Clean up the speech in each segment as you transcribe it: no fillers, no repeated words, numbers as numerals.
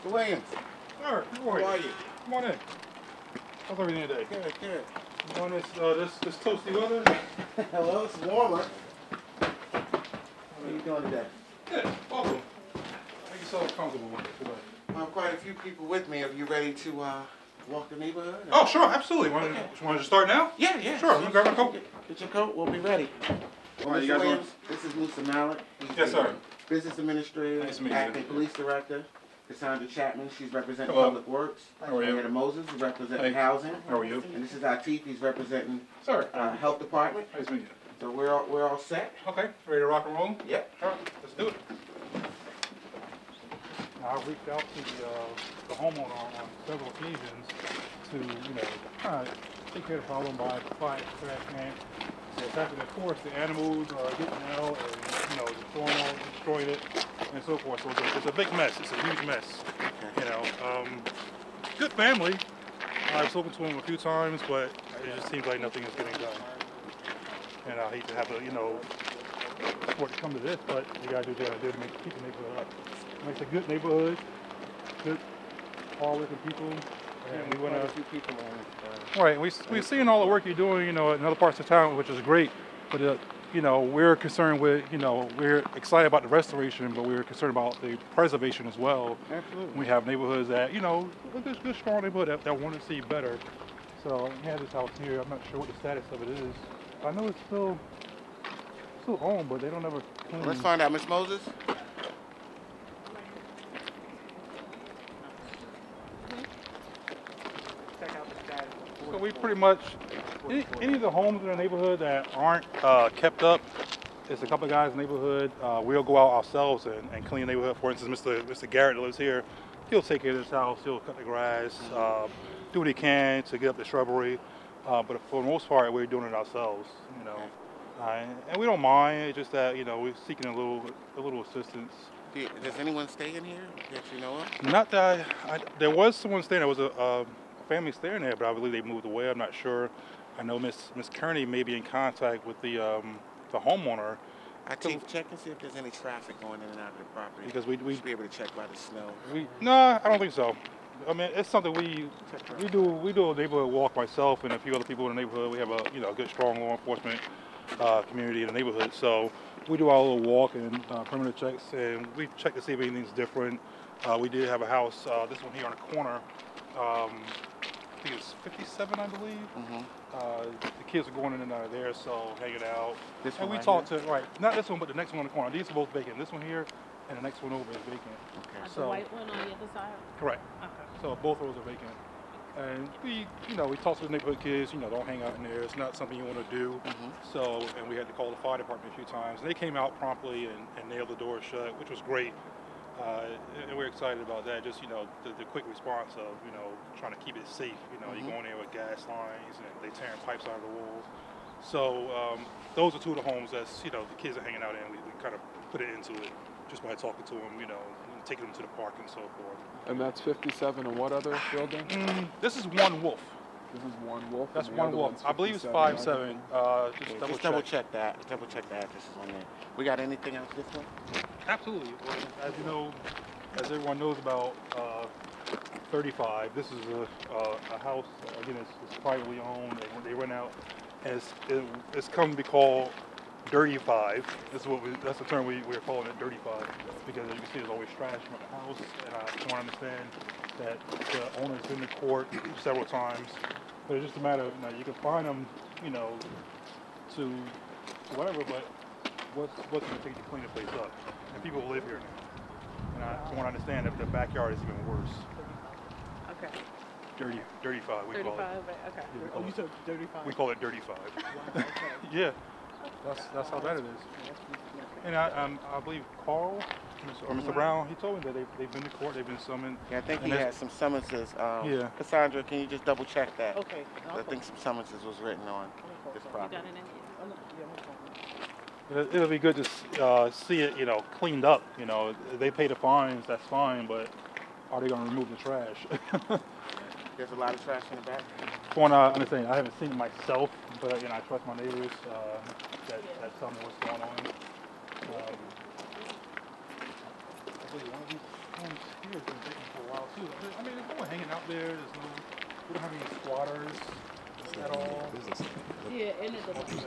Mr. Williams. Sir, How are you? Come on in. How's everything today? Good, good. You on this toasty weather? Hello, it's warmer. How are you doing today? Good, welcome. Make yourself comfortable today. I have quite a few people with me. Are you ready to walk the neighborhood? Oh, sure, absolutely. Want to start now? Yeah, yeah. Sure, let me grab my coat. Get your coat, we'll be ready. All right, you Mr. guys Williams, this is Musa Malik. Yes, sir. Business Administrator, Nice to meet you. Acting Police Director. Cassandra Chapman, she's representing Hello. Public Works. How are you? Anna Moses, who's representing Hey. Housing. How are you? And this is Atif, he's representing Sir. Health Department. Nice to meet you. So we're all set. Okay, ready to rock and roll? Yep. All right, let's do it. I reached out to the homeowner on several occasions to, kind of take care of the problem by providing trash can. So the fact that, of course, the animals are getting out and, destroying it, and so forth. So it's a big mess. It's a huge mess. Okay. Good family. I've spoken to him a few times, but it just seems like nothing is getting done. And I hate to have for it to come to this, but you gotta do what you gotta do to keep the neighborhood up. It makes a good neighborhood, good, hard-working people, and we want to. Right, we're seeing all the work you're doing, in other parts of town, which is great. But we're concerned with, we're excited about the restoration, but we're concerned about the preservation as well. Absolutely. We have neighborhoods that, a good strong neighborhood that want to see better. So we have this house here. I'm not sure what the status of it is. I know it's still owned, but they don't ever clean. Let's find out, Miss Moses. So we pretty much, any of the homes in the neighborhood that aren't kept up, it's a couple of guys in the neighborhood, we'll go out ourselves and clean the neighborhood. For instance, Mr. Garrett that lives here, he'll take care of this house, he'll cut the grass, do what he can to get up the shrubbery. But for the most part, we're doing it ourselves, and we don't mind. It's just that we're seeking a little assistance. Does anyone stay in here that you know of? Not that there was someone staying. There was a family staying there, but I believe they moved away. I'm not sure. I know Miss Kearney may be in contact with the homeowner. Check and see if there's any traffic going in and out of the property. Because we should be able to check by the snow. No, I don't think so. I mean, it's something we do a neighborhood walk myself and a few other people in the neighborhood. We have a good, strong law enforcement community in the neighborhood. So we do our little walk and perimeter checks, and we check to see if anything's different. We did have a house, this one here on the corner. I think it's 57, I believe. Mm-hmm. The kids are going in and out of there, so hanging out. This and one we right talked here? to, not this one, but the next one on the corner. These are both vacant. This one here and the next one over is vacant. Okay. The white one on the other side? Correct. Okay. So both of those are vacant. And we talk to the neighborhood kids, don't hang out in there. It's not something you want to do. Mm-hmm. So, and we had to call the fire department a few times. And they came out promptly and nailed the door shut, which was great. And we're excited about that. Just, the quick response of, trying to keep it safe. Mm-hmm. You go in there with gas lines and they tearing pipes out of the walls. So those are two of the homes that's, the kids are hanging out in. We kind of put it into it just by talking to them, taking them to the park and so forth. And that's 57 and what other building? This is One Wolf. This is One Wolf? That's and the One other Wolf. one's I believe it's 57, 5-7. Just double check that. Double check the addresses on there. We got anything else this one? Absolutely. Well, as you know, as everyone knows about 35, this is a house, again, it's privately owned. They rent out, and it's come to be called Dirty Five. That's the term we're calling it, Dirty Five, because as you can see, there's always trash from the house, and I just want to understand that the owner's been to court several times, but it's just a matter of, you can find them, to whatever, but what's going to take to clean the place up? And people live here now, and I want to understand that the backyard is even worse. Okay. Dirty Five, we call it. 35, okay. Yeah, we call You it. said 35? We call it Dirty Five. Wow, okay. Yeah, that's how bad it is. And I believe Carl or Mr. Brown, he told me that they've been to court, they've been summoned. Yeah, I think he had some summonses. Yeah. Cassandra, can you just double check that? Okay. I think some summonses was written on this You property. got it in here? Oh, no, yeah, no problem. It'll be good to see it, cleaned up. They pay the fines, that's fine, but are they going to remove the trash? There's a lot of trash in the back. From what I understand, I haven't seen it myself, but I trust my neighbors that tell me what's going on. I believe one of these Here's been vacant for a while too. I mean, there's no one hanging out there. We don't have any squatters at all. Yeah, and it doesn't.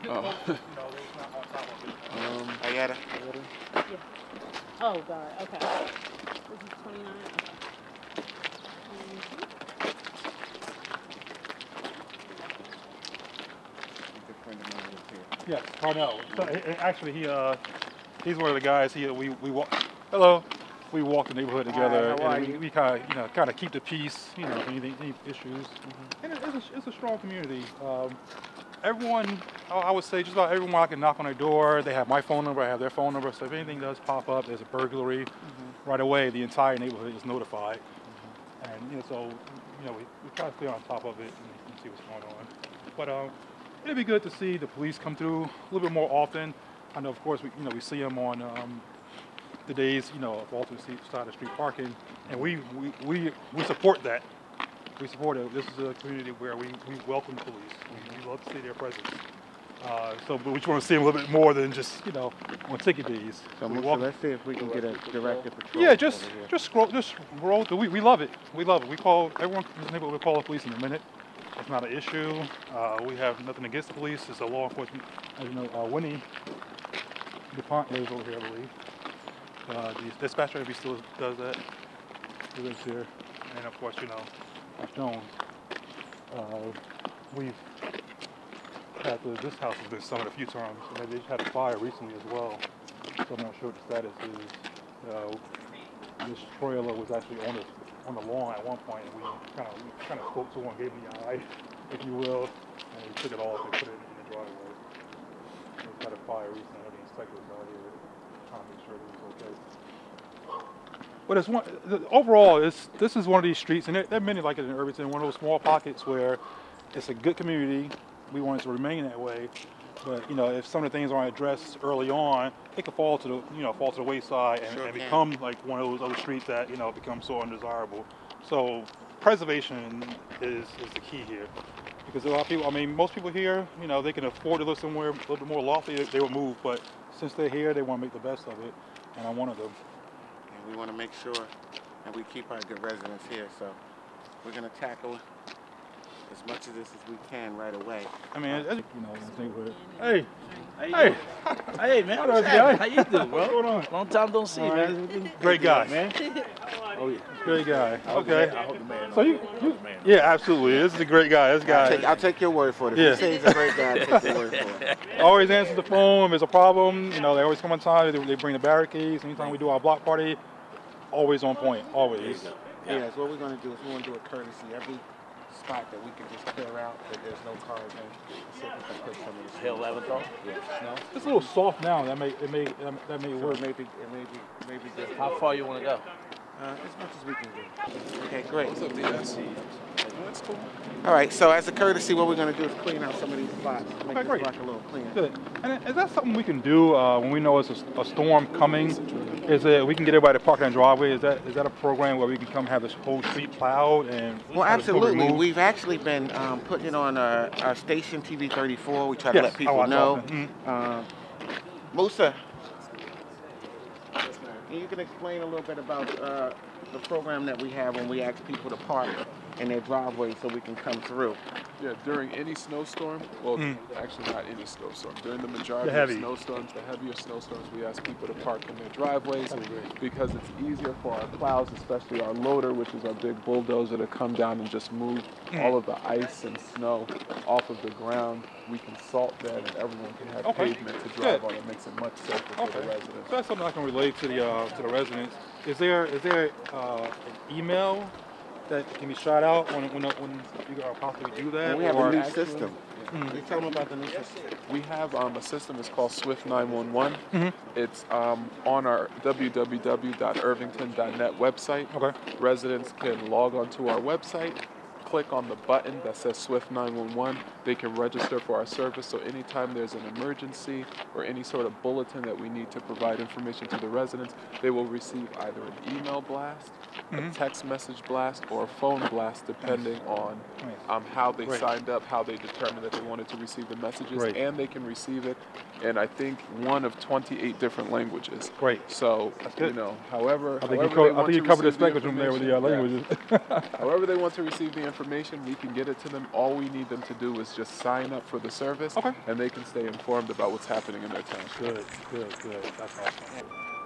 You know, there's not on top of it. I got it. Oh, God, okay. This is 29, okay. Yes, Carnell. So, actually, he's one of the guys. We walk. Hello. We walk the neighborhood together, and we kind of keep the peace. You know, any issues. And it's a strong community. Everyone, I would say, just about everyone I can knock on their door. They have my phone number. I have their phone number. So if anything does pop up, there's a burglary, right away the entire neighborhood is notified. And so we try to stay on top of it and see what's going on. But it'd be good to see the police come through a little bit more often. I know, of course, we see them on the days, of alternate side of street parking, and we support that. We support it. This is a community where we welcome the police. We love to see their presence. But we just want to see them a little bit more than just on ticket days. So let's see if we can get a directed patrol. Yeah, just roll. We love it. We love it. We call everyone in this neighborhood. We call the police in a minute. It's not an issue. We have nothing against the police. It's a law enforcement. As you know, Winnie DuPont lives over here, I believe. The dispatcher, if he still does that, he lives here. And of course, Jones. We've had this house has been summoned a few times, and they just had a fire recently as well. So I'm not sure what the status is. This trailer was actually on the lawn at one point, and we kind of spoke to one, gave him the eye, if you will, and we took it off and put it in the driveway. We had a fire recently. The inspector was out here trying to make sure it was okay. But overall, this is one of these streets, and there are many like it in Irvington, one of those small pockets where it's a good community. We want it to remain that way. But if some of the things aren't addressed early on, it could fall to the wayside and become like one of those other streets that becomes so undesirable. So preservation is the key here, because a lot of people, most people here, they can afford to live somewhere a little bit more lofty. They will move, but since they're here, they want to make the best of it, and I'm one of them. And we want to make sure that we keep our good residents here. So we're going to tackle as much of this as we can right away. In this neighborhood. Hey, man. What's up, guy? How you doing, bro? What's going on? Long time don't see, man. Great guy, man. Oh yeah. Great guy. Okay. I hope the man. So yeah, absolutely. This is a great guy. This guy. I'll take your word for it. If Yeah. you say he's a great guy, I'll take your word for it. Always answers the phone. If there's a problem, they always come on time. They bring the barricades. Anytime we do our block party, always on point. Always. Yes, what we're going to do is we want to do a courtesy. Every spot that we can just clear out that there's no cars in. See if we can put some of this. Hell, Avatar? Yeah. No? It's a little soft now. That may So work. maybe just How far you want to go? as much as we can do. Okay, great. What's up, DS? That's cool. All right, so as a courtesy, what we're going to do is clean out some of these spots. Make Okay, this great. block a little cleaner. Good. And is that something we can do when we know it's a storm coming? Is it we can get everybody to park in the driveway? Is that a program where we can come have this whole street plowed and? Well, have the snow absolutely. removed? We've actually been putting it on our station, TV 34. We try to Yes, let I people watch know. often. Musa, you can explain a little bit about the program that we have when we ask people to park in their driveway so we can come through. Yeah, during any snowstorm, well, actually not any snowstorm, during the majority The heavy. of snowstorms, the heavier snowstorms, we ask people to park in their driveways because it's easier for our plows, especially our loader, which is our big bulldozer, to come down and just move all of the ice and snow off of the ground. We can salt that and everyone can have pavement to drive on. It makes it much safer for the residents. So that's something I can relate to the residents. Is there an email that can be shot out when you possibly do that? And we have a new actually- system. You tell them about the new system. We have a system, it's called Swift 911. It's on our www.irvington.net website. Okay. Residents can log onto our website, click on the button that says Swift 911, they can register for our service. So anytime there's an emergency or any sort of bulletin that we need to provide information to the residents, they will receive either an email blast, a text message blast, or a phone blast, depending on how they signed up, how they determined that they wanted to receive the messages, and they can receive it in, I think, one of 28 different languages. Great. So, good. you know, however, I think you covered the spectrum there with the languages. however they want to receive the information, we can get it to them. All we need them to do is just sign up for the service, and they can stay informed about what's happening in their town. Good. That's awesome.